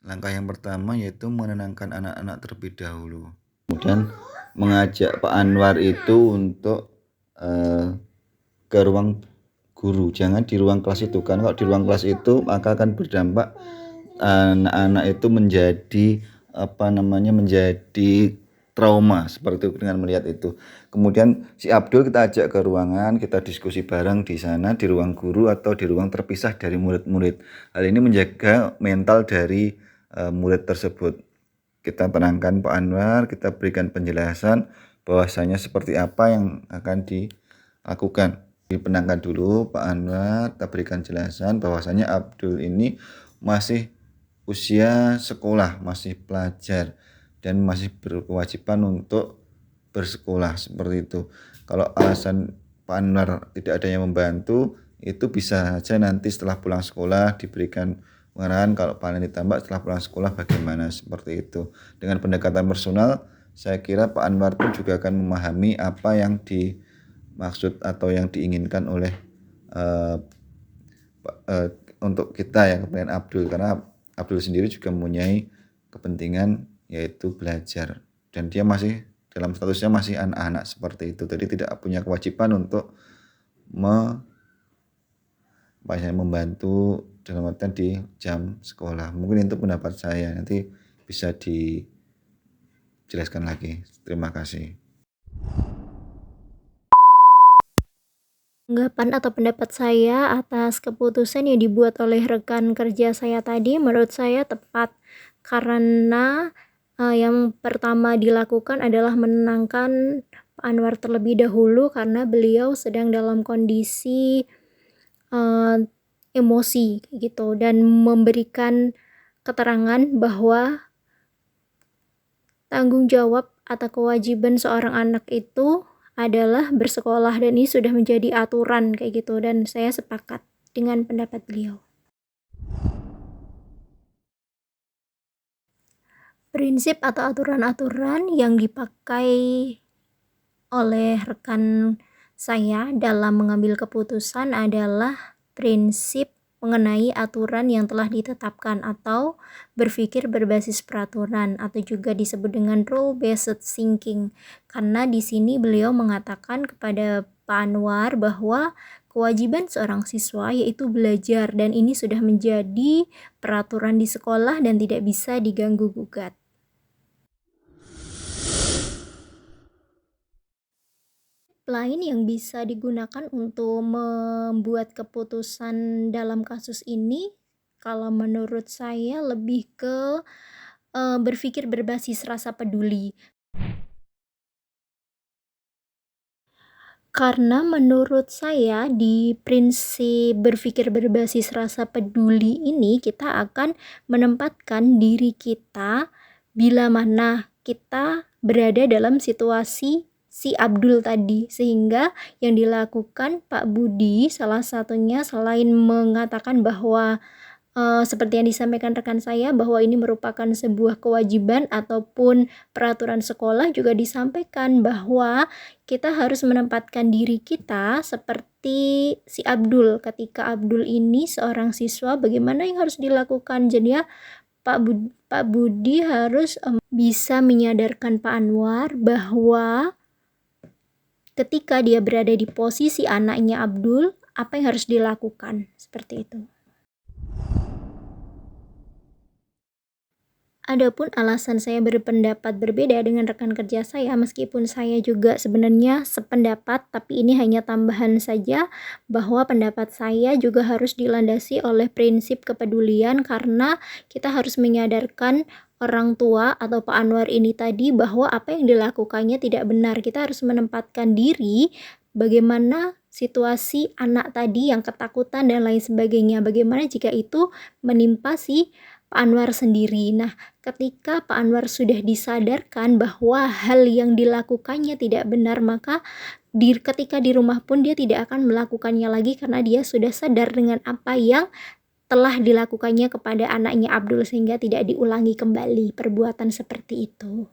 Langkah yang pertama yaitu menenangkan anak-anak terlebih dahulu. Kemudian mengajak Pak Anwar itu untuk ke ruang guru, jangan di ruang kelas itu, karena kalau di ruang kelas itu maka akan berdampak anak-anak itu menjadi trauma seperti itu dengan melihat itu. Kemudian si Abdul kita ajak ke ruangan, kita diskusi bareng di sana, di ruang guru atau di ruang terpisah dari murid-murid. Hal ini menjaga mental dari murid tersebut. Kita tenangkan Pak Anwar, kita berikan penjelasan bahwasanya seperti apa yang akan dilakukan. Dipenangkan dulu Pak Anwar, kita berikan jelasan bahwasanya Abdul ini masih usia sekolah, masih pelajar dan masih berkewajiban untuk bersekolah seperti itu. Kalau alasan Pak Anwar tidak ada yang membantu, itu bisa saja nanti setelah pulang sekolah diberikan pengarahan kalau panen ditambah setelah pulang sekolah bagaimana, seperti itu. Dengan pendekatan personal, saya kira Pak Anwar pun juga akan memahami apa yang dimaksud atau yang diinginkan oleh untuk kita ya, kepentingan Abdul, karena Abdul sendiri juga mempunyai kepentingan yaitu belajar dan dia masih dalam statusnya masih anak-anak seperti itu, jadi tidak punya kewajiban untuk membantu dalam artian di jam sekolah. Mungkin itu pendapat saya, nanti bisa dijelaskan lagi. Terima kasih. Tanggapan atau pendapat saya atas keputusan yang dibuat oleh rekan kerja saya tadi menurut saya tepat, karena yang pertama dilakukan adalah menenangkan Pak Anwar terlebih dahulu karena beliau sedang dalam kondisi emosi gitu, dan memberikan keterangan bahwa tanggung jawab atau kewajiban seorang anak itu adalah bersekolah, dan ini sudah menjadi aturan kayak gitu, dan saya sepakat dengan pendapat beliau. Prinsip atau aturan-aturan yang dipakai oleh rekan saya dalam mengambil keputusan adalah prinsip mengenai aturan yang telah ditetapkan atau berpikir berbasis peraturan, atau juga disebut dengan rule based thinking. Karena di sini beliau mengatakan kepada Pak Anwar bahwa kewajiban seorang siswa yaitu belajar, dan ini sudah menjadi peraturan di sekolah dan tidak bisa diganggu gugat. Lain yang bisa digunakan untuk membuat keputusan dalam kasus ini, kalau menurut saya lebih ke berpikir berbasis rasa peduli. Karena menurut saya di prinsip berpikir berbasis rasa peduli ini kita akan menempatkan diri kita bila mana kita berada dalam situasi si Abdul tadi, sehingga yang dilakukan Pak Budi salah satunya selain mengatakan bahwa seperti yang disampaikan rekan saya bahwa ini merupakan sebuah kewajiban ataupun peraturan sekolah, juga disampaikan bahwa kita harus menempatkan diri kita seperti si Abdul. Ketika Abdul ini seorang siswa, bagaimana yang harus dilakukan? Jadi ya Pak Budi harus bisa menyadarkan Pak Anwar bahwa ketika dia berada di posisi anaknya Abdul, apa yang harus dilakukan, seperti itu. Adapun alasan saya berpendapat berbeda dengan rekan kerja saya, meskipun saya juga sebenarnya sependapat, tapi ini hanya tambahan saja, bahwa pendapat saya juga harus dilandasi oleh prinsip kepedulian, karena kita harus menyadarkan orang tua atau Pak Anwar ini tadi bahwa apa yang dilakukannya tidak benar. Kita harus menempatkan diri bagaimana situasi anak tadi yang ketakutan dan lain sebagainya. Bagaimana jika itu menimpa si Pak Anwar sendiri. Nah, ketika Pak Anwar sudah disadarkan bahwa hal yang dilakukannya tidak benar, maka ketika di rumah pun dia tidak akan melakukannya lagi, karena dia sudah sadar dengan apa yang telah dilakukannya kepada anaknya Abdul, sehingga tidak diulangi kembali perbuatan seperti itu.